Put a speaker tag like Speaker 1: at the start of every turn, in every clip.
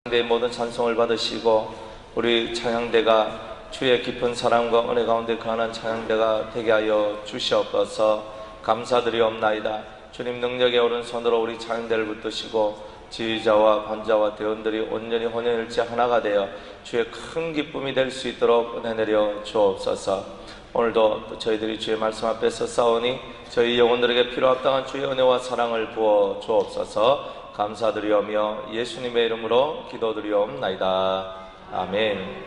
Speaker 1: 내 모든 찬송을 받으시고 우리 찬양대가 주의 깊은 사랑과 은혜 가운데 거하는 찬양대가 되게 하여 주시옵소서. 감사드리옵나이다. 주님 능력의 오른손으로 우리 찬양대를 붙드시고 지휘자와 관자와 대원들이 온전히 혼연일체 하나가 되어 주의 큰 기쁨이 될 수 있도록 은혜 내려 주옵소서. 오늘도 또 저희들이 주의 말씀 앞에서 싸우니 저희 영혼들에게 필요 합당한 주의 은혜와 사랑을 부어 주옵소서. 감사드리오며 예수님의 이름으로 기도드리옵나이다. 아멘.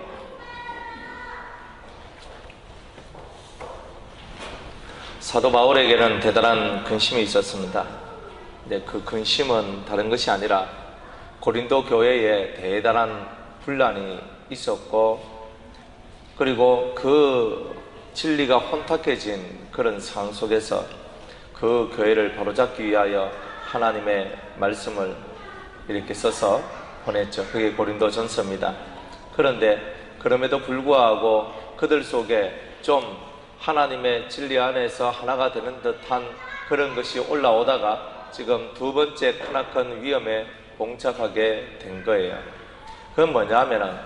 Speaker 1: 사도 바울에게는 대단한 근심이 있었습니다. 근데 그 근심은 다른 것이 아니라 고린도 교회에 대단한 분란이 있었고, 그리고 그 진리가 혼탁해진 그런 상황 속에서 그 교회를 바로잡기 위하여 하나님의 말씀을 이렇게 써서 보냈죠. 그게 고린도전서입니다. 그런데 그럼에도 불구하고 그들 속에 좀 하나님의 진리 안에서 하나가 되는 듯한 그런 것이 올라오다가 지금 두 번째 크나큰 위험에 봉착하게 된 거예요. 그건 뭐냐면은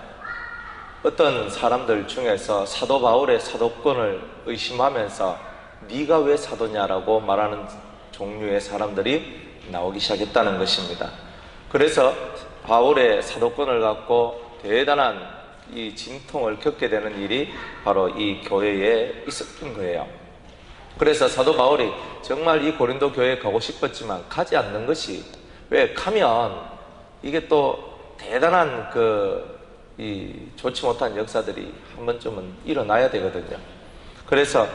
Speaker 1: 어떤 사람들 중에서 사도 바울의 사도권을 의심하면서 네가 왜 사도냐라고 말하는 종류의 사람들이 나오기 시작했다는 것입니다. 그래서 바울의 사도권을 갖고 대단한 이 진통을 겪게 되는 일이 바로 이 교회에 있었던 거예요. 그래서 사도 바울이 정말 이 고린도 교회에 가고 싶었지만 가지 않는 것이, 왜 가면 이게 또 대단한 이 좋지 못한 역사들이 한 번쯤은 일어나야 되거든요. 그래서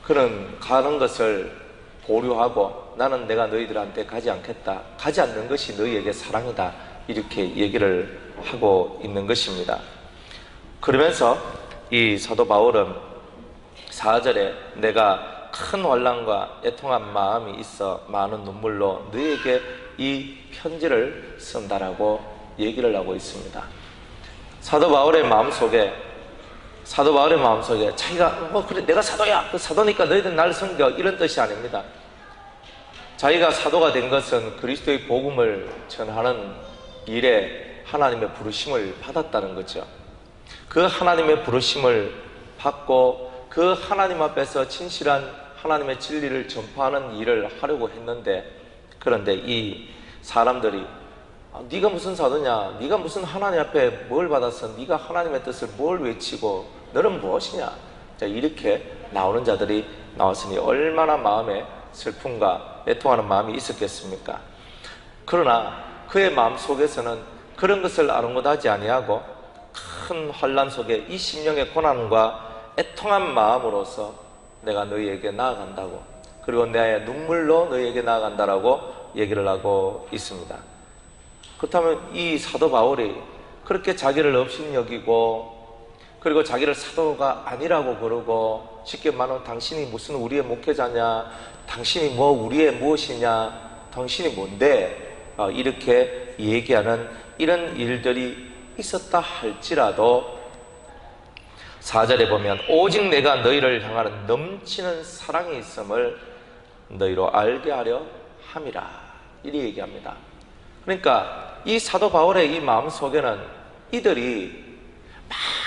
Speaker 1: 그런 가는 것을 보류하고 나는 내가 너희들한테 가지 않겠다. 가지 않는 것이 너희에게 사랑이다. 이렇게 얘기를 하고 있는 것입니다. 그러면서 이 사도 바울은 4절에 내가 큰 환난과 애통한 마음이 있어 많은 눈물로 너희에게 이 편지를 쓴다라고 얘기를 하고 있습니다. 사도 바울의 마음속에 자기가 그래 내가 사도야, 사도니까 너희들 나를 섬겨, 이런 뜻이 아닙니다. 자기가 사도가 된 것은 그리스도의 복음을 전하는 일에 하나님의 부르심을 받았다는 거죠. 그 하나님의 부르심을 받고 그 하나님 앞에서 진실한 하나님의 진리를 전파하는 일을 하려고 했는데, 그런데 이 사람들이 네가 무슨 사도냐, 네가 무슨 하나님 앞에 뭘 받았어, 네가 하나님의 뜻을 뭘 외치고 너는 무엇이냐, 자, 이렇게 나오는 자들이 나왔으니 얼마나 마음에 슬픔과 애통하는 마음이 있었겠습니까? 그러나 그의 마음 속에서는 그런 것을 아랑곳하지 아니하고 큰 환난 속에 이 심령의 고난과 애통한 마음으로서 내가 너희에게 나아간다고, 그리고 내 눈물로 너희에게 나아간다라고 얘기를 하고 있습니다. 그렇다면 이 사도 바울이 그렇게 자기를 업신여기고, 그리고 자기를 사도가 아니라고 그러고, 쉽게 말하면 당신이 무슨 우리의 목회자냐, 당신이 뭐 우리의 무엇이냐, 당신이 뭔데, 이렇게 얘기하는 이런 일들이 있었다 할지라도 4절에 보면 오직 내가 너희를 향하는 넘치는 사랑이 있음을 너희로 알게 하려 함이라, 이리 얘기합니다. 그러니까 이 사도 바울의 이 마음속에는 이들이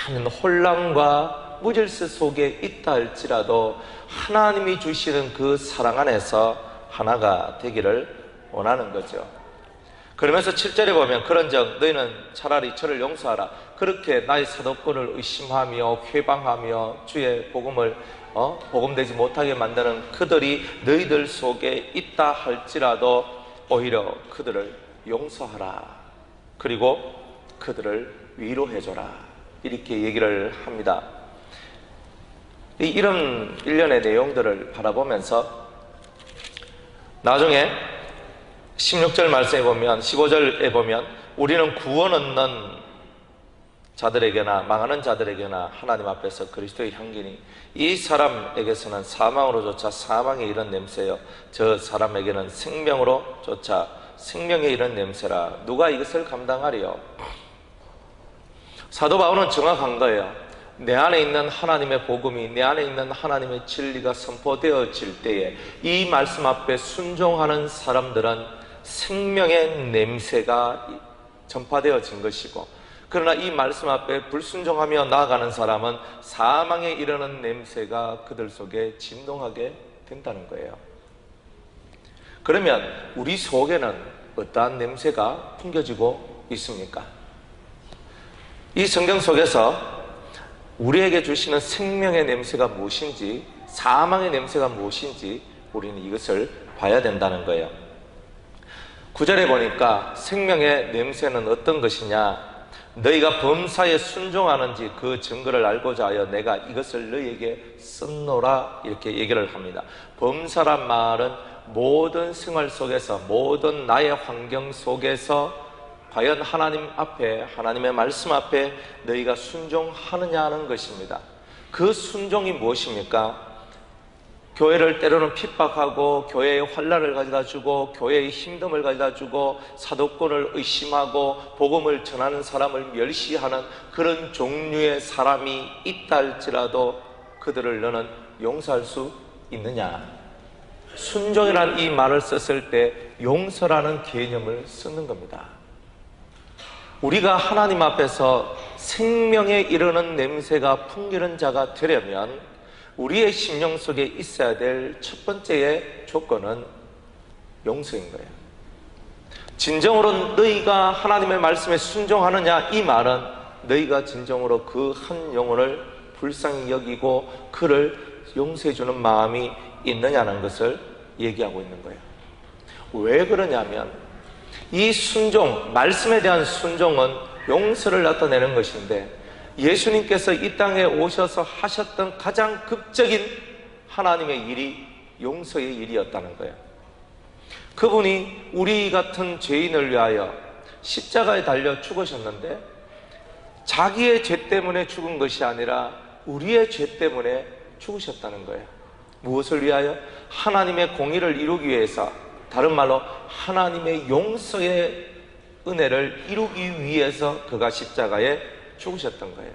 Speaker 1: 많은 혼란과 무질서 속에 있다 할지라도 하나님이 주시는 그 사랑 안에서 하나가 되기를 원하는 거죠. 그러면서 7절에 보면 그런즉 너희는 차라리 저를 용서하라. 그렇게 나의 사도권을 의심하며 회방하며 주의 복음을 복음되지 못하게 만드는 그들이 너희들 속에 있다 할지라도 오히려 그들을 용서하라. 그리고 그들을 위로해줘라. 이렇게 얘기를 합니다. 이런 일련의 내용들을 바라보면서 나중에 16절 말씀에 보면, 15절에 보면 우리는 구원 얻는 자들에게나 망하는 자들에게나 하나님 앞에서 그리스도의 향기니 이 사람에게서는 사망으로조차 사망의 이런 냄새요, 저 사람에게는 생명으로조차 생명의 이런 냄새라. 누가 이것을 감당하리요? 사도 바울은 정확한 거예요. 내 안에 있는 하나님의 복음이, 내 안에 있는 하나님의 진리가 선포되어질 때에 이 말씀 앞에 순종하는 사람들은 생명의 냄새가 전파되어진 것이고, 그러나 이 말씀 앞에 불순종하며 나아가는 사람은 사망에 이르는 냄새가 그들 속에 진동하게 된다는 거예요. 그러면 우리 속에는 어떠한 냄새가 풍겨지고 있습니까? 이 성경 속에서 우리에게 주시는 생명의 냄새가 무엇인지, 사망의 냄새가 무엇인지 우리는 이것을 봐야 된다는 거예요. 9절에 보니까 생명의 냄새는 어떤 것이냐, 너희가 범사에 순종하는지 그 증거를 알고자 하여 내가 이것을 너희에게 썼노라, 이렇게 얘기를 합니다. 범사란 말은 모든 생활 속에서, 모든 나의 환경 속에서 과연 하나님 앞에, 하나님의 말씀 앞에 너희가 순종하느냐 하는 것입니다. 그 순종이 무엇입니까? 교회를 때로는 핍박하고, 교회의 환난을 가져다 주고, 교회의 힘듦을 가져다 주고, 사도권을 의심하고 복음을 전하는 사람을 멸시하는 그런 종류의 사람이 있다 할지라도 그들을 너는 용서할 수 있느냐? 순종이라는 이 말을 썼을 때 용서라는 개념을 쓰는 겁니다. 우리가 하나님 앞에서 생명에 이르는 냄새가 풍기는 자가 되려면 우리의 심령 속에 있어야 될 첫 번째의 조건은 용서인 거예요. 진정으로 너희가 하나님의 말씀에 순종하느냐, 이 말은 너희가 진정으로 그 한 영혼을 불쌍히 여기고 그를 용서해 주는 마음이 있느냐는 것을 얘기하고 있는 거예요. 왜 그러냐면 이 순종, 말씀에 대한 순종은 용서를 나타내는 것인데, 예수님께서 이 땅에 오셔서 하셨던 가장 극적인 하나님의 일이 용서의 일이었다는 거예요. 그분이 우리 같은 죄인을 위하여 십자가에 달려 죽으셨는데, 자기의 죄 때문에 죽은 것이 아니라 우리의 죄 때문에 죽으셨다는 거예요. 무엇을 위하여? 하나님의 공의를 이루기 위해서, 다른 말로 하나님의 용서의 은혜를 이루기 위해서 그가 십자가에 죽으셨던 거예요.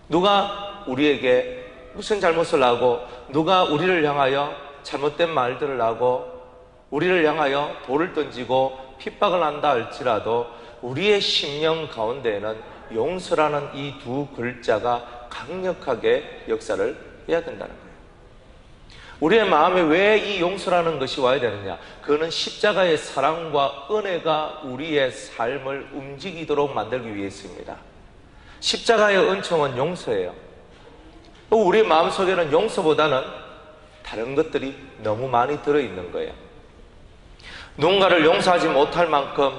Speaker 1: 누가 우리에게 무슨 잘못을 하고, 누가 우리를 향하여 잘못된 말들을 하고, 우리를 향하여 돌을 던지고 핍박을 한다 할지라도 우리의 심령 가운데에는 용서라는 이 두 글자가 강력하게 역사를 해야 된다는 거예요. 우리의 마음에 왜 이 용서라는 것이 와야 되느냐? 그거는 십자가의 사랑과 은혜가 우리의 삶을 움직이도록 만들기 위해서입니다. 십자가의 은총은 용서예요. 우리 마음속에는 용서보다는 다른 것들이 너무 많이 들어있는 거예요. 누군가를 용서하지 못할 만큼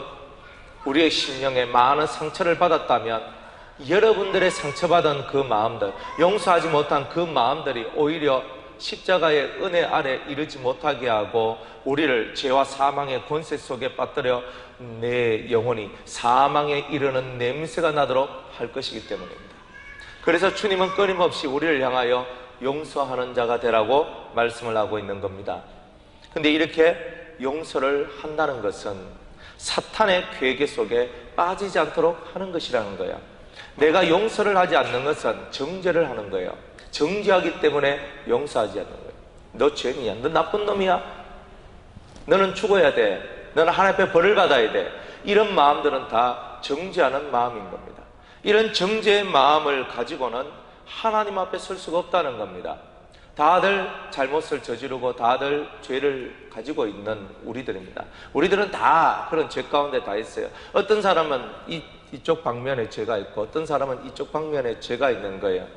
Speaker 1: 우리의 심령에 많은 상처를 받았다면, 여러분들의 상처받은 그 마음들, 용서하지 못한 그 마음들이 오히려 십자가의 은혜 아래 이르지 못하게 하고 우리를 죄와 사망의 권세 속에 빠뜨려 내 영혼이 사망에 이르는 냄새가 나도록 할 것이기 때문입니다. 그래서 주님은 끊임없이 우리를 향하여 용서하는 자가 되라고 말씀을 하고 있는 겁니다. 근데 이렇게 용서를 한다는 것은 사탄의 괴계 속에 빠지지 않도록 하는 것이라는 거예요. 내가 용서를 하지 않는 것은 정죄를 하는 거예요. 정죄하기 때문에 용서하지 않는 거예요. 너 죄인이야, 너 나쁜 놈이야, 너는 죽어야 돼, 너는 하나님 앞에 벌을 받아야 돼, 이런 마음들은 다 정죄하는 마음인 겁니다. 이런 정죄의 마음을 가지고는 하나님 앞에 설 수가 없다는 겁니다. 다들 잘못을 저지르고 다들 죄를 가지고 있는 우리들입니다. 우리들은 다 그런 죄 가운데 다 있어요. 어떤 사람은 이쪽 방면에 죄가 있고 어떤 사람은 이쪽 방면에 죄가 있는 거예요.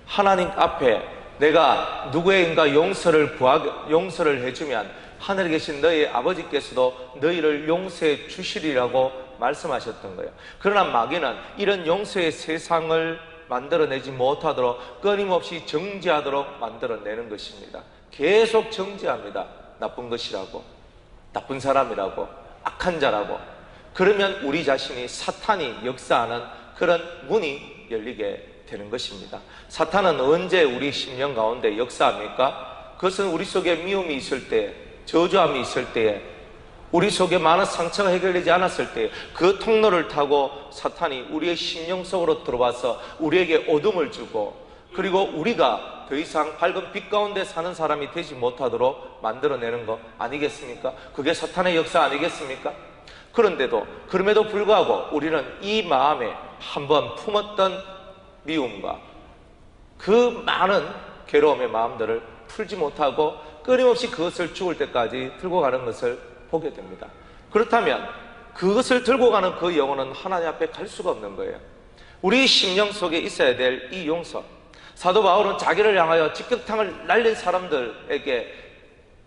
Speaker 1: 하나님 앞에 내가 누구에게인가 용서를 해주면 하늘에 계신 너희 아버지께서도 너희를 용서해 주시리라고 말씀하셨던 거예요. 그러나 마귀는 이런 용서의 세상을 만들어내지 못하도록 끊임없이 정죄하도록 만들어내는 것입니다. 계속 정죄합니다. 나쁜 것이라고, 나쁜 사람이라고, 악한 자라고. 그러면 우리 자신이 사탄이 역사하는 그런 문이 열리게 되는 것입니다. 사탄은 언제 우리 심령 가운데 역사합니까? 그것은 우리 속에 미움이 있을 때, 저주함이 있을 때에, 우리 속에 많은 상처가 해결되지 않았을 때, 그 통로를 타고 사탄이 우리의 심령 속으로 들어와서 우리에게 어둠을 주고, 그리고 우리가 더 이상 밝은 빛 가운데 사는 사람이 되지 못하도록 만들어내는 거 아니겠습니까? 그게 사탄의 역사 아니겠습니까? 그럼에도 불구하고 우리는 이 마음에 한번 품었던 미움과 그 많은 괴로움의 마음들을 풀지 못하고 끊임없이 그것을 죽을 때까지 들고 가는 것을 보게 됩니다. 그렇다면 그것을 들고 가는 그 영혼은 하나님 앞에 갈 수가 없는 거예요. 우리 심령 속에 있어야 될 이 용서. 사도 바울은 자기를 향하여 직격탄을 날린 사람들에게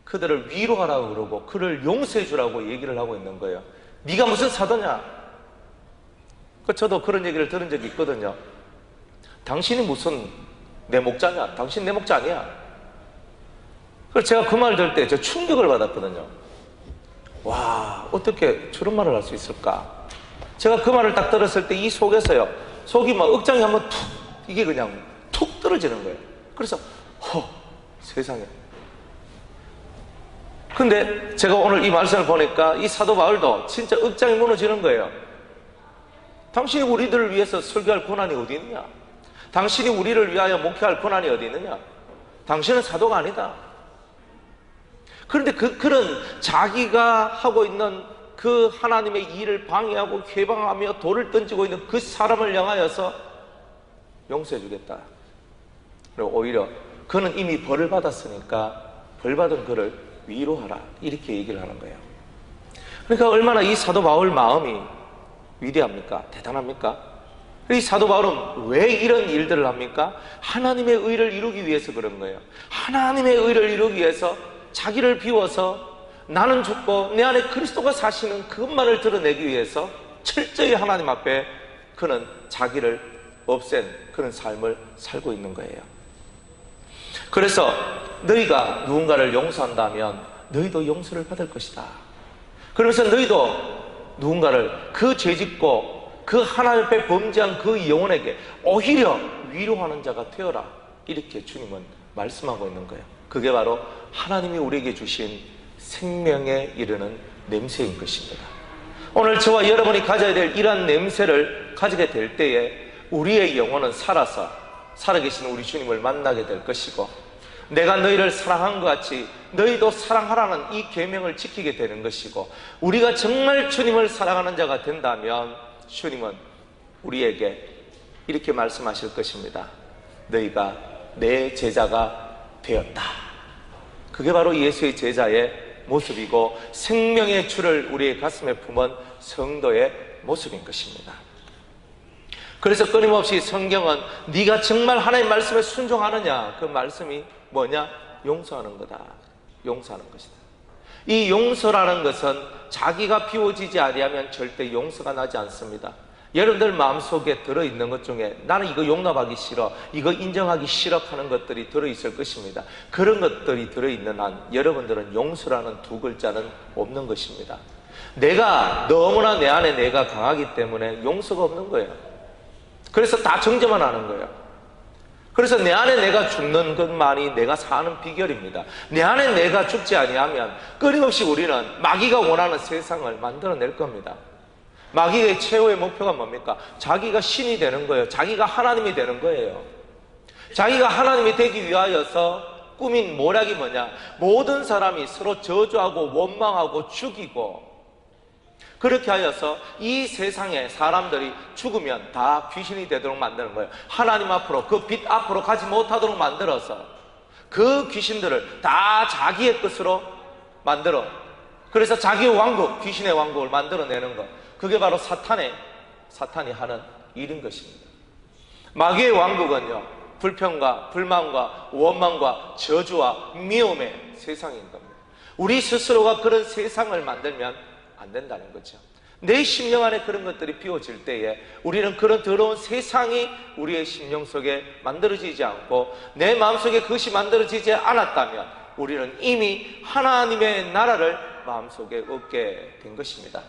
Speaker 1: 그들을 위로하라고 그러고 그를 용서해 주라고 얘기를 하고 있는 거예요. 네가 무슨 사도냐? 저도 그런 얘기를 들은 적이 있거든요. 당신이 무슨 내 목자냐? 당신 내 목자 아니야. 그래서 제가 그 말을 들을 때 저 충격을 받았거든요. 와, 어떻게 저런 말을 할 수 있을까? 제가 그 말을 딱 들었을 때 이 속에서요, 속이 막 억장이 한번 툭, 이게 그냥 툭 떨어지는 거예요. 그래서 세상에. 근데 제가 오늘 이 말씀을 보니까 이 사도 바울도 진짜 억장이 무너지는 거예요. 당신이 우리들을 위해서 설교할 권한이 어디 있느냐? 당신이 우리를 위하여 목회할 권한이 어디 있느냐? 당신은 사도가 아니다. 그런데 그런 자기가 하고 있는 그 하나님의 일을 방해하고 회방하며 돌을 던지고 있는 그 사람을 향하여서 용서해 주겠다. 그리고 오히려 그는 이미 벌을 받았으니까 벌 받은 그를 위로하라, 이렇게 얘기를 하는 거예요. 그러니까 얼마나 이 사도 바울 마음이 위대합니까? 대단합니까? 이 사도 바울은 왜 이런 일들을 합니까? 하나님의 의를 이루기 위해서 그런 거예요. 하나님의 의를 이루기 위해서 자기를 비워서 나는 죽고 내 안에 그리스도가 사시는 그것만을 드러내기 위해서 철저히 하나님 앞에 그는 자기를 없앤 그런 삶을 살고 있는 거예요. 그래서 너희가 누군가를 용서한다면 너희도 용서를 받을 것이다. 그러면서 너희도 누군가를 그 죄짓고 그 하나님 앞에 범죄한 그 영혼에게 오히려 위로하는 자가 되어라, 이렇게 주님은 말씀하고 있는 거예요. 그게 바로 하나님이 우리에게 주신 생명에 이르는 냄새인 것입니다. 오늘 저와 여러분이 가져야 될 이러한 냄새를 가지게 될 때에 우리의 영혼은 살아서 살아계신 우리 주님을 만나게 될 것이고, 내가 너희를 사랑한 것 같이 너희도 사랑하라는 이 계명을 지키게 되는 것이고, 우리가 정말 주님을 사랑하는 자가 된다면 주님은 우리에게 이렇게 말씀하실 것입니다. 너희가 내 제자가 되었다. 그게 바로 예수의 제자의 모습이고 생명의 주를 우리의 가슴에 품은 성도의 모습인 것입니다. 그래서 끊임없이 성경은 네가 정말 하나님의 말씀에 순종하느냐, 그 말씀이 뭐냐? 용서하는 거다. 용서하는 것이다. 이 용서라는 것은 자기가 비워지지 아니하면 절대 용서가 나지 않습니다. 여러분들 마음속에 들어있는 것 중에 나는 이거 용납하기 싫어, 이거 인정하기 싫어 하는 것들이 들어있을 것입니다. 그런 것들이 들어있는 한 여러분들은 용서라는 두 글자는 없는 것입니다. 내가 너무나 내 안에 내가 강하기 때문에 용서가 없는 거예요. 그래서 다 정죄만 하는 거예요. 그래서 내 안에 내가 죽는 것만이 내가 사는 비결입니다. 내 안에 내가 죽지 아니하면 끊임없이 우리는 마귀가 원하는 세상을 만들어낼 겁니다. 마귀의 최후의 목표가 뭡니까? 자기가 신이 되는 거예요. 자기가 하나님이 되는 거예요. 자기가 하나님이 되기 위하여서 꾸민 모략이 뭐냐? 모든 사람이 서로 저주하고 원망하고 죽이고, 그렇게 하여서 이 세상에 사람들이 죽으면 다 귀신이 되도록 만드는 거예요. 하나님 앞으로, 그 빛 앞으로 가지 못하도록 만들어서 그 귀신들을 다 자기의 것으로 만들어, 그래서 자기의 왕국, 귀신의 왕국을 만들어내는 것, 그게 바로 사탄이 하는 일인 것입니다. 마귀의 왕국은요, 불평과 불만과 원망과 저주와 미움의 세상인 겁니다. 우리 스스로가 그런 세상을 만들면 안 된다는 거죠. 내 심령 안에 그런 것들이 비워질 때에 우리는 그런 더러운 세상이 우리의 심령 속에 만들어지지 않고 내 마음속에 그것이 만들어지지 않았다면 우리는 이미 하나님의 나라를 마음속에 얻게 된 것입니다.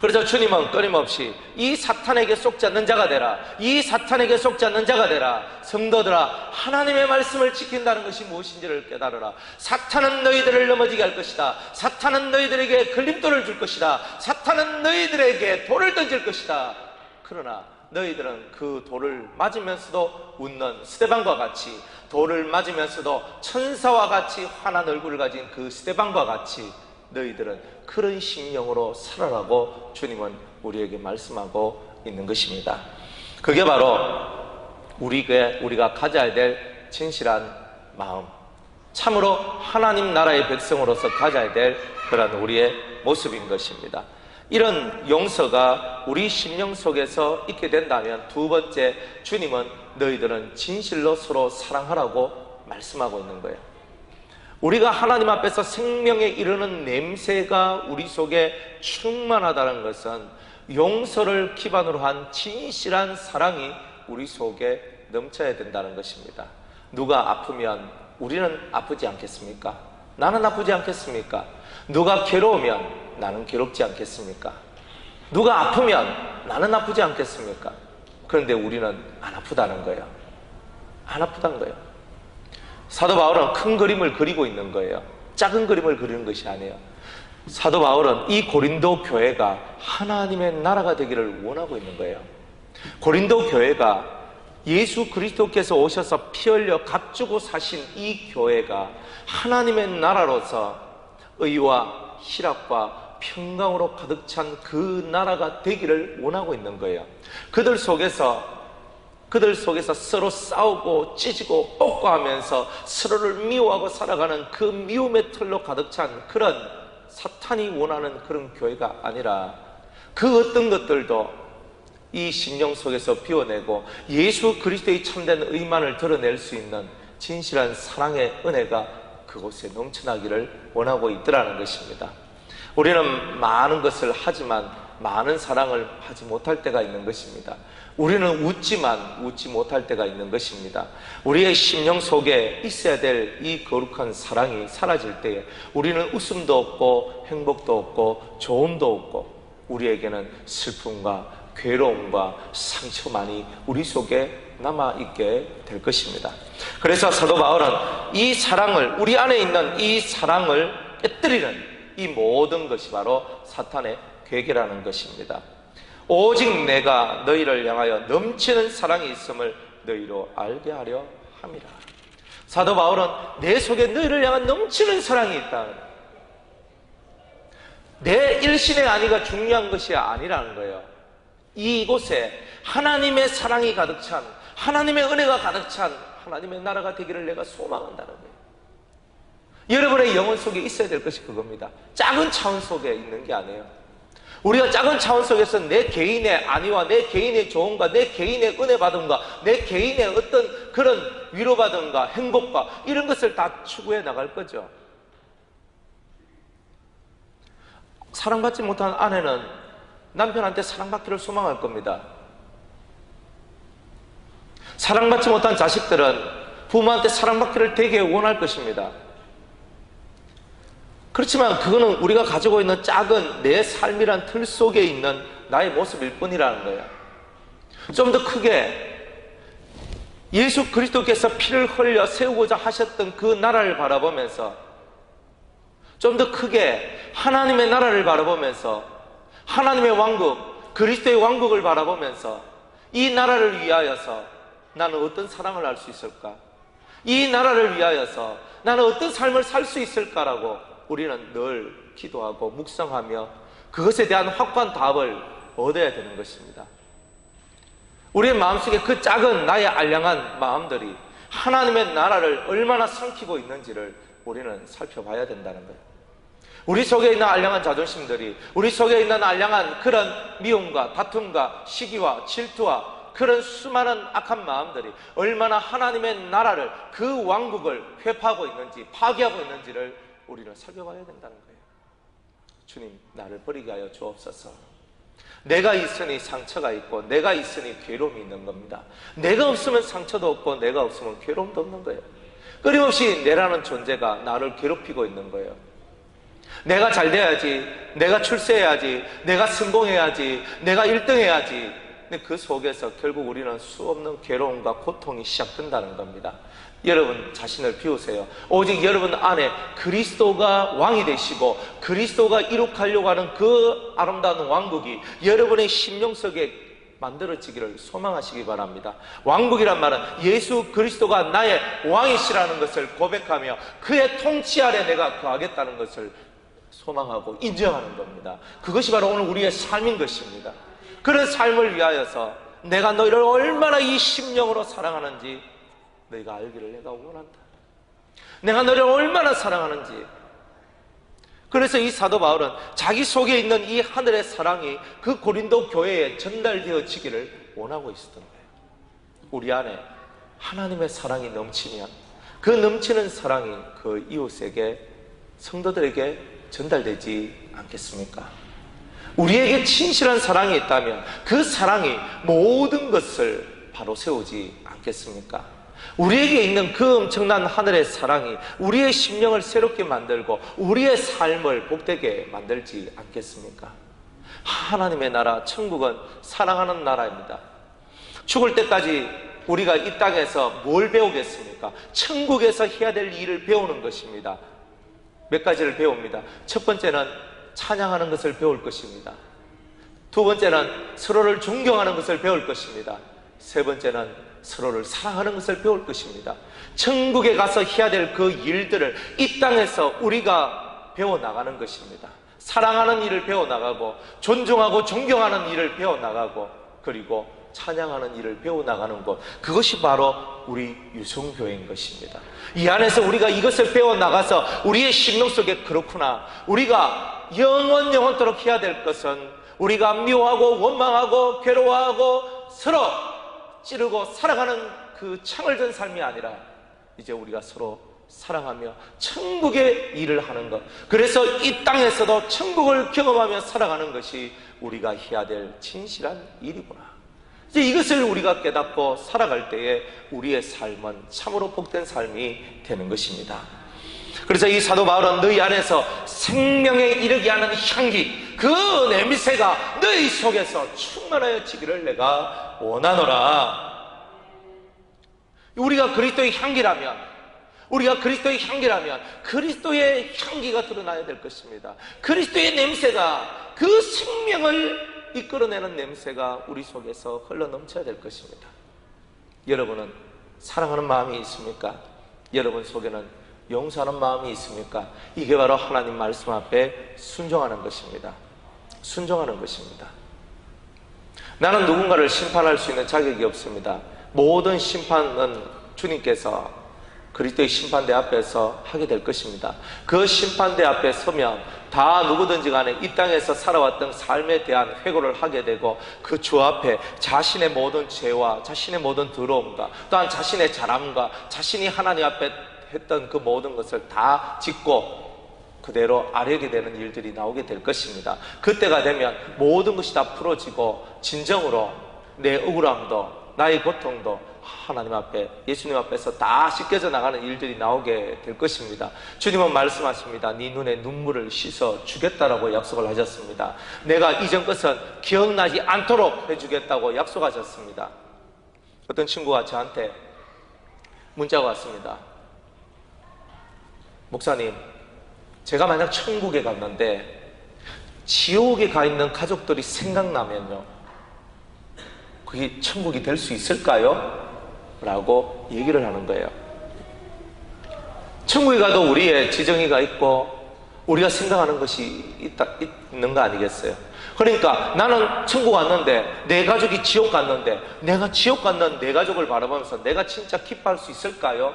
Speaker 1: 그래서 주님은 끊임없이 이 사탄에게 속지 않는 자가 되라, 이 사탄에게 속지 않는 자가 되라, 성도들아 하나님의 말씀을 지킨다는 것이 무엇인지를 깨달으라. 사탄은 너희들을 넘어지게 할 것이다. 사탄은 너희들에게 걸림돌을 줄 것이다. 사탄은 너희들에게 돌을 던질 것이다. 그러나 너희들은 그 돌을 맞으면서도 웃는 스데반과 같이, 돌을 맞으면서도 천사와 같이 환한 얼굴을 가진 그 스데반과 같이 너희들은 그런 심령으로 살아라고 주님은 우리에게 말씀하고 있는 것입니다. 그게 바로 우리가 가져야 될 진실한 마음, 참으로 하나님 나라의 백성으로서 가져야 될 그런 우리의 모습인 것입니다. 이런 용서가 우리 심령 속에서 있게 된다면, 두 번째, 주님은 너희들은 진실로 서로 사랑하라고 말씀하고 있는 거예요. 우리가 하나님 앞에서 생명에 이르는 냄새가 우리 속에 충만하다는 것은 용서를 기반으로 한 진실한 사랑이 우리 속에 넘쳐야 된다는 것입니다. 누가 아프면 우리는 아프지 않겠습니까? 나는 아프지 않겠습니까? 누가 괴로우면 나는 괴롭지 않겠습니까? 누가 아프면 나는 아프지 않겠습니까? 그런데 우리는 안 아프다는 거예요. 안 아프다는 거예요. 사도 바울은 큰 그림을 그리고 있는 거예요. 작은 그림을 그리는 것이 아니에요. 사도 바울은 이 고린도 교회가 하나님의 나라가 되기를 원하고 있는 거예요. 고린도 교회가 예수 그리스도께서 오셔서 피 흘려 값주고 사신 이 교회가 하나님의 나라로서 의와 희락과 평강으로 가득 찬 그 나라가 되기를 원하고 있는 거예요. 그들 속에서 서로 싸우고 찢고 볶고하면서 서로를 미워하고 살아가는 그 미움의 틀로 가득 찬 그런 사탄이 원하는 그런 교회가 아니라, 그 어떤 것들도 이 심령 속에서 비워내고 예수 그리스도의 참된 의만을 드러낼 수 있는 진실한 사랑의 은혜가 그곳에 넘쳐나기를 원하고 있더라는 것입니다. 우리는 많은 것을 하지만 많은 사랑을 하지 못할 때가 있는 것입니다. 우리는 웃지만 웃지 못할 때가 있는 것입니다. 우리의 심령 속에 있어야 될 이 거룩한 사랑이 사라질 때에 우리는 웃음도 없고 행복도 없고 좋음도 없고, 우리에게는 슬픔과 괴로움과 상처만이 우리 속에 남아있게 될 것입니다. 그래서 사도 바울은 이 사랑을, 우리 안에 있는 이 사랑을 깨뜨리는 이 모든 것이 바로 사탄의 괴계라는 것입니다. 오직 내가 너희를 향하여 넘치는 사랑이 있음을 너희로 알게 하려 함이라. 사도 바울은 내 속에 너희를 향한 넘치는 사랑이 있다. 내 일신의 안위가 중요한 것이 아니라는 거예요. 이곳에 하나님의 사랑이 가득 찬, 하나님의 은혜가 가득 찬 하나님의 나라가 되기를 내가 소망한다는 거예요. 여러분의 영혼 속에 있어야 될 것이 그겁니다. 작은 차원 속에 있는 게 아니에요. 우리가 작은 차원 속에서 내 개인의 안위와 내 개인의 좋음과 내 개인의 은혜 받음과 내 개인의 어떤 그런 위로받음과 행복과 이런 것을 다 추구해 나갈 거죠. 사랑받지 못한 아내는 남편한테 사랑받기를 소망할 겁니다. 사랑받지 못한 자식들은 부모한테 사랑받기를 되게 원할 것입니다. 그렇지만 그거는 우리가 가지고 있는 작은 내 삶이란 틀 속에 있는 나의 모습일 뿐이라는 거예요. 좀 더 크게 예수 그리스도께서 피를 흘려 세우고자 하셨던 그 나라를 바라보면서, 좀 더 크게 하나님의 나라를 바라보면서, 하나님의 왕국, 그리스도의 왕국을 바라보면서 이 나라를 위하여서 나는 어떤 사랑을 할 수 있을까? 이 나라를 위하여서 나는 어떤 삶을 살 수 있을까라고 우리는 늘 기도하고 묵상하며 그것에 대한 확고한 답을 얻어야 되는 것입니다. 우리의 마음속에 그 작은 나의 알량한 마음들이 하나님의 나라를 얼마나 삼키고 있는지를 우리는 살펴봐야 된다는 거예요. 우리 속에 있는 알량한 자존심들이, 우리 속에 있는 알량한 그런 미움과 다툼과 시기와 질투와 그런 수많은 악한 마음들이 얼마나 하나님의 나라를, 그 왕국을 회파하고 있는지, 파괴하고 있는지를 우리는 살펴봐야 된다는 거예요. 주님, 나를 버리게 하여 주옵소서. 내가 있으니 상처가 있고 내가 있으니 괴로움이 있는 겁니다. 내가 없으면 상처도 없고 내가 없으면 괴로움도 없는 거예요. 끊임없이 내라는 존재가 나를 괴롭히고 있는 거예요. 내가 잘 돼야지, 내가 출세해야지, 내가 성공해야지, 내가 1등 해야지. 근데 그 속에서 결국 우리는 수없는 괴로움과 고통이 시작된다는 겁니다. 여러분 자신을 비우세요. 오직 여러분 안에 그리스도가 왕이 되시고 그리스도가 이룩하려고 하는 그 아름다운 왕국이 여러분의 심령 속에 만들어지기를 소망하시기 바랍니다. 왕국이란 말은 예수 그리스도가 나의 왕이시라는 것을 고백하며 그의 통치 아래 내가 거하겠다는 것을 소망하고 인정하는 겁니다. 그것이 바로 오늘 우리의 삶인 것입니다. 그런 삶을 위하여서 내가 너희를 얼마나 이 심령으로 사랑하는지 너희가 알기를 내가 원한다. 내가 너희를 얼마나 사랑하는지. 그래서 이 사도 바울은 자기 속에 있는 이 하늘의 사랑이 그 고린도 교회에 전달되어지기를 원하고 있었던 거예요. 우리 안에 하나님의 사랑이 넘치면 그 넘치는 사랑이 그 이웃에게, 성도들에게 전달되지 않겠습니까? 우리에게 진실한 사랑이 있다면 그 사랑이 모든 것을 바로 세우지 않겠습니까? 우리에게 있는 그 엄청난 하늘의 사랑이 우리의 심령을 새롭게 만들고 우리의 삶을 복되게 만들지 않겠습니까? 하나님의 나라, 천국은 사랑하는 나라입니다. 죽을 때까지 우리가 이 땅에서 뭘 배우겠습니까? 천국에서 해야 될 일을 배우는 것입니다. 몇 가지를 배웁니다. 첫 번째는 찬양하는 것을 배울 것입니다. 두 번째는 서로를 존경하는 것을 배울 것입니다. 세 번째는 서로를 사랑하는 것을 배울 것입니다. 천국에 가서 해야 될 그 일들을 이 땅에서 우리가 배워나가는 것입니다. 사랑하는 일을 배워나가고, 존중하고 존경하는 일을 배워나가고, 그리고 찬양하는 일을 배워나가는 것, 그것이 바로 우리 유성교회인 것입니다. 이 안에서 우리가 이것을 배워나가서 우리의 심령 속에, 그렇구나, 우리가 영원토록 해야 될 것은 우리가 미워하고 원망하고 괴로워하고 서로 찌르고 살아가는 그 창을 든 삶이 아니라 이제 우리가 서로 사랑하며 천국의 일을 하는 것, 그래서 이 땅에서도 천국을 경험하며 살아가는 것이 우리가 해야 될 진실한 일이구나. 이제 이것을 우리가 깨닫고 살아갈 때에 우리의 삶은 참으로 복된 삶이 되는 것입니다. 그래서 이 사도 바울은 너희 안에서 생명에 이르게 하는 향기, 그 냄새가 너희 속에서 충만하여지기를 내가 원하노라. 우리가 그리스도의 향기라면, 그리스도의 향기가 드러나야 될 것입니다. 그리스도의 냄새가, 그 생명을 이끌어내는 냄새가 우리 속에서 흘러넘쳐야 될 것입니다. 여러분은 사랑하는 마음이 있습니까? 여러분 속에는 용서하는 마음이 있습니까? 이게 바로 하나님 말씀 앞에 순종하는 것입니다. 순종하는 것입니다. 나는 누군가를 심판할 수 있는 자격이 없습니다. 모든 심판은 주님께서 그리스도의 심판대 앞에서 하게 될 것입니다. 그 심판대 앞에 서면 다 누구든지 간에 이 땅에서 살아왔던 삶에 대한 회고를 하게 되고, 그 주 앞에 자신의 모든 죄와 자신의 모든 더러움과 또한 자신의 잘함과 자신이 하나님 앞에 했던 그 모든 것을 다 짚고 그대로 아뢰게 되는 일들이 나오게 될 것입니다. 그때가 되면 모든 것이 다 풀어지고 진정으로 내 억울함도 나의 고통도 하나님 앞에, 예수님 앞에서 다 씻겨져 나가는 일들이 나오게 될 것입니다. 주님은 말씀하십니다. 네 눈에 눈물을 씻어 주겠다라고 약속을 하셨습니다. 내가 이전 것은 기억나지 않도록 해주겠다고 약속하셨습니다. 어떤 친구가 저한테 문자가 왔습니다. 목사님, 제가 만약 천국에 갔는데 지옥에 가 있는 가족들이 생각나면요, 그게 천국이 될 수 있을까요? 라고 얘기를 하는 거예요. 천국에 가도 우리의 지정의가 있고 우리가 생각하는 것이 있는 거 아니겠어요? 그러니까 나는 천국 갔는데 내 가족이 지옥 갔는데 내가 지옥 갔는 내 가족을 바라보면서 내가 진짜 기뻐할 수 있을까요?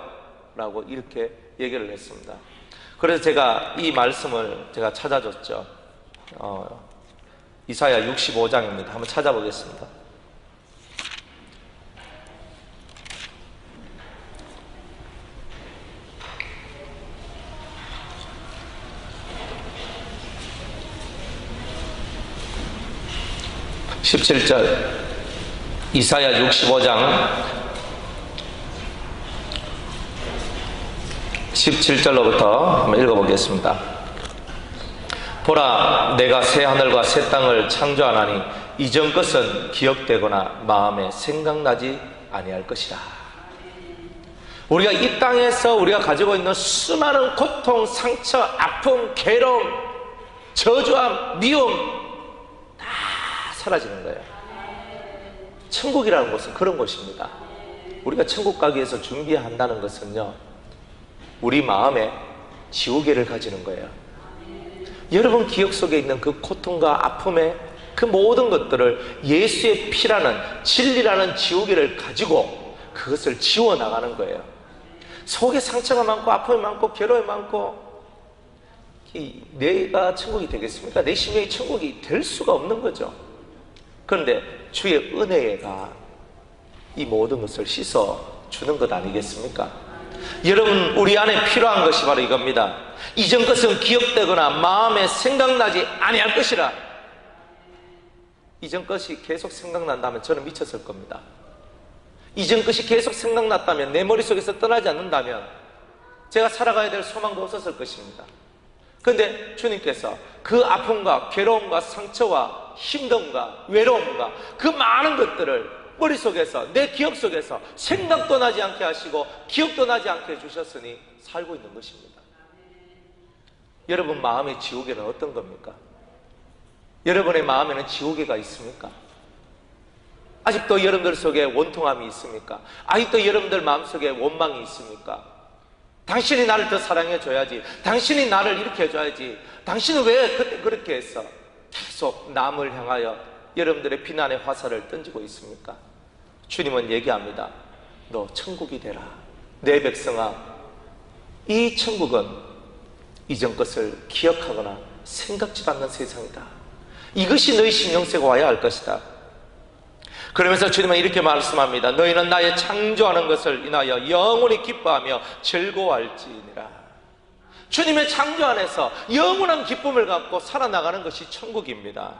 Speaker 1: 라고 이렇게 얘기를 했습니다. 그래서 제가 이 말씀을 제가 찾아줬죠. 이사야 65장입니다. 한번 찾아보겠습니다. 이사야 65장 17절로부터 한번 읽어보겠습니다. 보라, 내가 새 하늘과 새 땅을 창조하나니 이전 것은 기억되거나 마음에 생각나지 아니할 것이다. 우리가 이 땅에서 우리가 가지고 있는 수많은 고통, 상처, 아픔, 괴로움, 저주함, 미움 다 사라지는 거예요. 천국이라는 것은 그런 곳입니다. 우리가 천국 가기 위해서 준비한다는 것은요, 우리 마음에 지우개를 가지는 거예요. 여러분 기억 속에 있는 그 고통과 아픔의 그 모든 것들을 예수의 피라는 진리라는 지우개를 가지고 그것을 지워나가는 거예요. 속에 상처가 많고 아픔이 많고 괴로움이 많고 내가 천국이 되겠습니까? 내 심령이 천국이 될 수가 없는 거죠. 그런데 주의 은혜가 이 모든 것을 씻어주는 것 아니겠습니까? 여러분, 우리 안에 필요한 것이 바로 이겁니다. 이전 것은 기억되거나 마음에 생각나지 아니할 것이라. 이전 것이 계속 생각난다면 저는 미쳤을 겁니다. 이전 것이 계속 생각났다면, 내 머릿속에서 떠나지 않는다면 제가 살아가야 될 소망도 없었을 것입니다. 그런데 주님께서 그 아픔과 괴로움과 상처와 힘듦과 외로움과 그 많은 것들을 머릿속에서, 내 기억 속에서 생각도 나지 않게 하시고 기억도 나지 않게 해주셨으니 살고 있는 것입니다. 여러분 마음의 지우개는 어떤 겁니까? 여러분의 마음에는 지우개가 있습니까? 아직도 여러분들 속에 원통함이 있습니까? 아직도 여러분들 마음속에 원망이 있습니까? 당신이 나를 더 사랑해줘야지, 당신이 나를 이렇게 해줘야지, 당신은 왜 그때 그렇게 했어? 계속 남을 향하여 여러분들의 비난의 화살을 던지고 있습니까? 주님은 얘기합니다. 너 천국이 되라. 내 백성아, 이 천국은 이전 것을 기억하거나 생각지도 않는 세상이다. 이것이 너희 심령세가 와야 할 것이다. 그러면서 주님은 이렇게 말씀합니다. 너희는 나의 창조하는 것을 인하여 영원히 기뻐하며 즐거워할지니라. 주님의 창조 안에서 영원한 기쁨을 갖고 살아나가는 것이 천국입니다.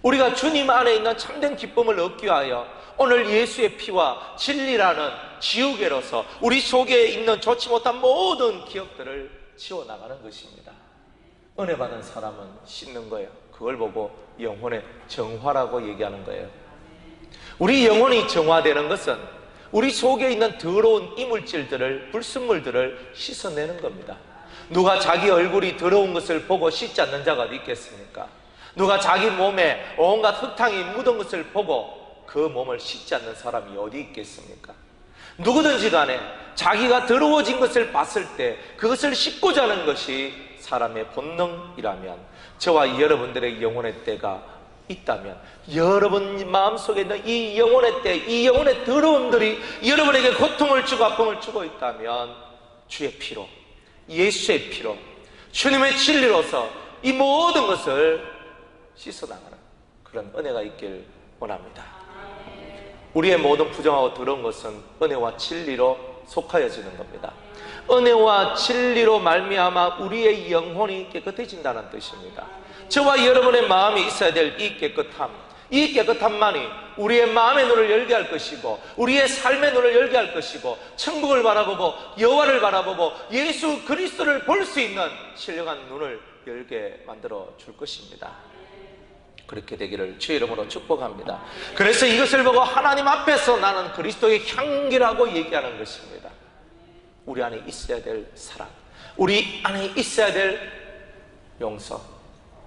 Speaker 1: 우리가 주님 안에 있는 참된 기쁨을 얻기 위하여 오늘 예수의 피와 진리라는 지우개로서 우리 속에 있는 좋지 못한 모든 기억들을 지워나가는 것입니다. 은혜 받은 사람은 씻는 거예요. 그걸 보고 영혼의 정화라고 얘기하는 거예요. 우리 영혼이 정화되는 것은 우리 속에 있는 더러운 이물질들을, 불순물들을 씻어내는 겁니다. 누가 자기 얼굴이 더러운 것을 보고 씻지 않는 자가 어디 있겠습니까? 누가 자기 몸에 온갖 흙탕이 묻은 것을 보고 그 몸을 씻지 않는 사람이 어디 있겠습니까? 누구든지 간에 자기가 더러워진 것을 봤을 때 그것을 씻고자 하는 것이 사람의 본능이라면, 저와 여러분들의 영혼의 때가 있다면, 여러분 마음속에 있는 이 영혼의 때, 이 영혼의 더러움들이 여러분에게 고통을 주고 아픔을 주고 있다면 주의 피로, 예수의 피로, 주님의 진리로서 이 모든 것을 씻어나가는 그런 은혜가 있길 원합니다. 우리의 모든 부정하고 더러운 것은 은혜와 진리로 속하여지는 겁니다. 은혜와 진리로 말미암아 우리의 영혼이 깨끗해진다는 뜻입니다. 저와 여러분의 마음이 있어야 될 이 깨끗함, 이 깨끗함만이 우리의 마음의 눈을 열게 할 것이고 우리의 삶의 눈을 열게 할 것이고 천국을 바라보고 여호와를 바라보고 예수 그리스도를 볼 수 있는 신령한 눈을 열게 만들어 줄 것입니다. 그렇게 되기를 주의 이름으로 축복합니다. 그래서 이것을 보고 하나님 앞에서 나는 그리스도의 향기라고 얘기하는 것입니다. 우리 안에 있어야 될 사랑, 우리 안에 있어야 될 용서,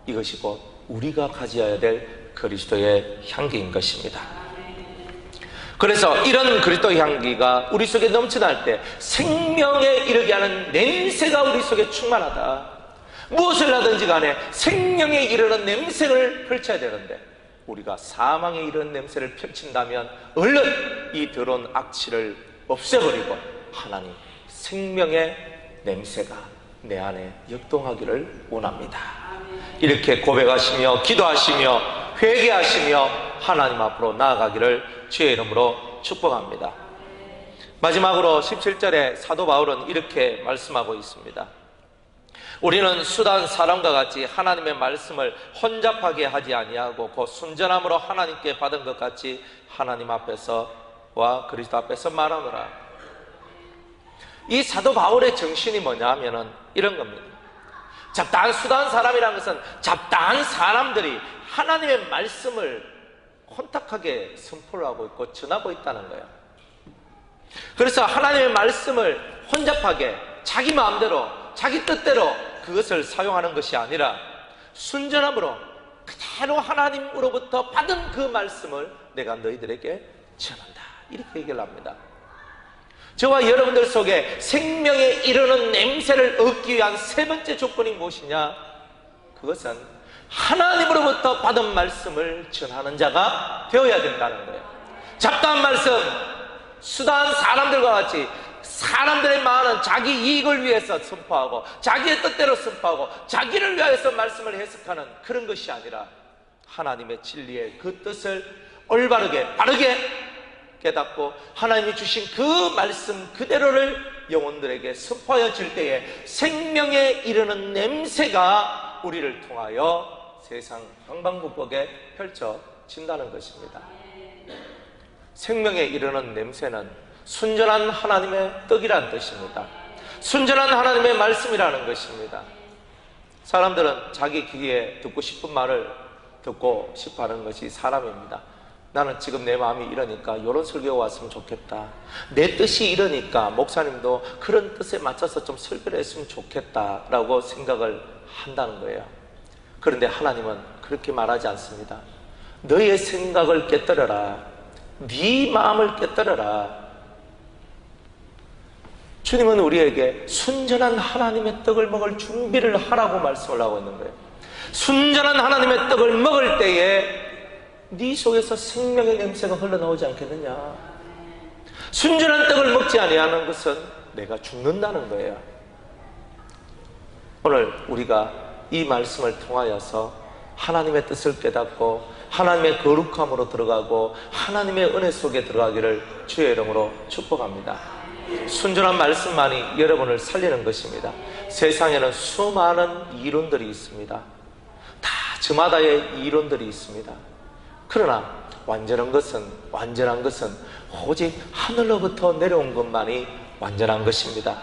Speaker 1: 이것이 곧 우리가 가져야 될 그리스도의 향기인 것입니다. 그래서 이런 그리스도의 향기가 우리 속에 넘쳐날 때 생명에 이르게 하는 냄새가 우리 속에 충만하다. 무엇을 하든지 간에 생명에 이르는 냄새를 펼쳐야 되는데 우리가 사망에 이르는 냄새를 펼친다면 얼른 이 더러운 악취를 없애버리고 하나님 생명의 냄새가 내 안에 역동하기를 원합니다. 이렇게 고백하시며 기도하시며 회개하시며 하나님 앞으로 나아가기를 주의 이름으로 축복합니다. 마지막으로 17절에 사도 바울은 이렇게 말씀하고 있습니다. 우리는 수단 사람과 같이 하나님의 말씀을 혼잡하게 하지 아니하고 곧 순전함으로 하나님께 받은 것 같이 하나님 앞에서와 그리스도 앞에서 말하노라. 이 사도 바울의 정신이 뭐냐 하면은 이런 겁니다. 잡다한 수단 사람이라는 것은 잡다한 사람들이 하나님의 말씀을 혼탁하게 선포를 하고 있고 전하고 있다는 거예요. 그래서 하나님의 말씀을 혼잡하게 자기 마음대로 자기 뜻대로 그것을 사용하는 것이 아니라 순전함으로 그대로 하나님으로부터 받은 그 말씀을 내가 너희들에게 전한다, 이렇게 얘기를 합니다. 저와 여러분들 속에 생명에 이르는 냄새를 얻기 위한 세 번째 조건이 무엇이냐? 그것은 하나님으로부터 받은 말씀을 전하는 자가 되어야 된다는 거예요. 잡다한 말씀, 수다한 사람들과 같이 사람들의 많은 자기 이익을 위해서 선포하고 자기의 뜻대로 선포하고 자기를 위하여서 말씀을 해석하는 그런 것이 아니라 하나님의 진리의 그 뜻을 올바르게 바르게 깨닫고 하나님이 주신 그 말씀 그대로를 영혼들에게 선포하여 줄 때에 생명에 이르는 냄새가 우리를 통하여 세상 방방곡곡에 펼쳐진다는 것입니다. 생명에 이르는 냄새는 순전한 하나님의 떡이라는 뜻입니다. 순전한 하나님의 말씀이라는 것입니다. 사람들은 자기 귀에 듣고 싶은 말을 듣고 싶어하는 것이 사람입니다. 나는 지금 내 마음이 이러니까 이런 설교가 왔으면 좋겠다. 내 뜻이 이러니까 목사님도 그런 뜻에 맞춰서 좀 설교를 했으면 좋겠다라고 생각을 한다는 거예요. 그런데 하나님은 그렇게 말하지 않습니다. 너의 생각을 깨뜨려라. 네 마음을 깨뜨려라. 주님은 우리에게 순전한 하나님의 떡을 먹을 준비를 하라고 말씀을 하고 있는 거예요. 순전한 하나님의 떡을 먹을 때에 네 속에서 생명의 냄새가 흘러나오지 않겠느냐. 순전한 떡을 먹지 아니하는 것은 내가 죽는다는 거예요. 오늘 우리가 이 말씀을 통하여서 하나님의 뜻을 깨닫고 하나님의 거룩함으로 들어가고 하나님의 은혜 속에 들어가기를 주의 이름으로 축복합니다. 순전한 말씀만이 여러분을 살리는 것입니다. 세상에는 수많은 이론들이 있습니다. 다 저마다의 이론들이 있습니다. 그러나 완전한 것은 오직 하늘로부터 내려온 것만이 완전한 것입니다.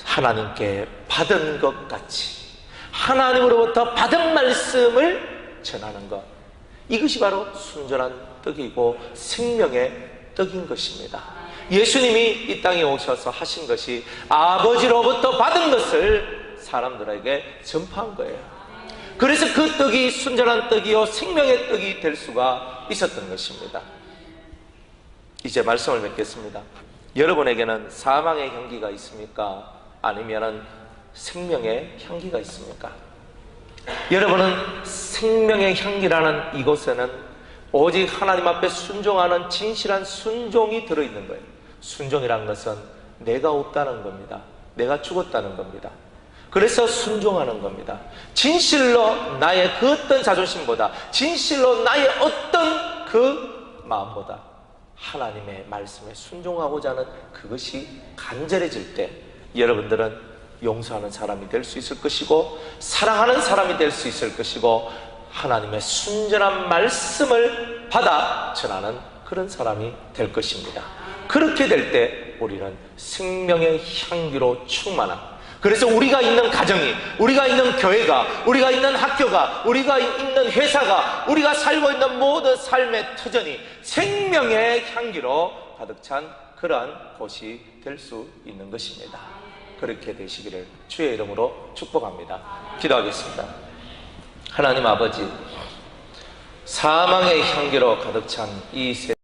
Speaker 1: 하나님께 받은 것 같이 하나님으로부터 받은 말씀을 전하는 것, 이것이 바로 순전한 떡이고 생명의 떡인 것입니다. 예수님이 이 땅에 오셔서 하신 것이 아버지로부터 받은 것을 사람들에게 전파한 거예요. 그래서 그 떡이 순전한 떡이요 생명의 떡이 될 수가 있었던 것입니다. 이제 말씀을 맺겠습니다. 여러분에게는 사망의 향기가 있습니까? 아니면 생명의 향기가 있습니까? 여러분은 생명의 향기라는 이곳에는 오직 하나님 앞에 순종하는 진실한 순종이 들어있는 거예요. 순종이라는 것은 내가 없다는 겁니다. 내가 죽었다는 겁니다. 그래서 순종하는 겁니다. 진실로 나의 그 어떤 자존심보다, 진실로 나의 어떤 그 마음보다 하나님의 말씀에 순종하고자 하는 그것이 간절해질 때 여러분들은 용서하는 사람이 될 수 있을 것이고 사랑하는 사람이 될 수 있을 것이고 하나님의 순전한 말씀을 받아 전하는 그런 사람이 될 것입니다. 그렇게 될 때 우리는 생명의 향기로 충만한, 그래서 우리가 있는 가정이, 우리가 있는 교회가, 우리가 있는 학교가, 우리가 있는 회사가, 우리가 살고 있는 모든 삶의 터전이 생명의 향기로 가득 찬 그러한 곳이 될 수 있는 것입니다. 그렇게 되시기를 주의 이름으로 축복합니다. 기도하겠습니다. 하나님 아버지, 사망의 향기로 가득 찬 이 세상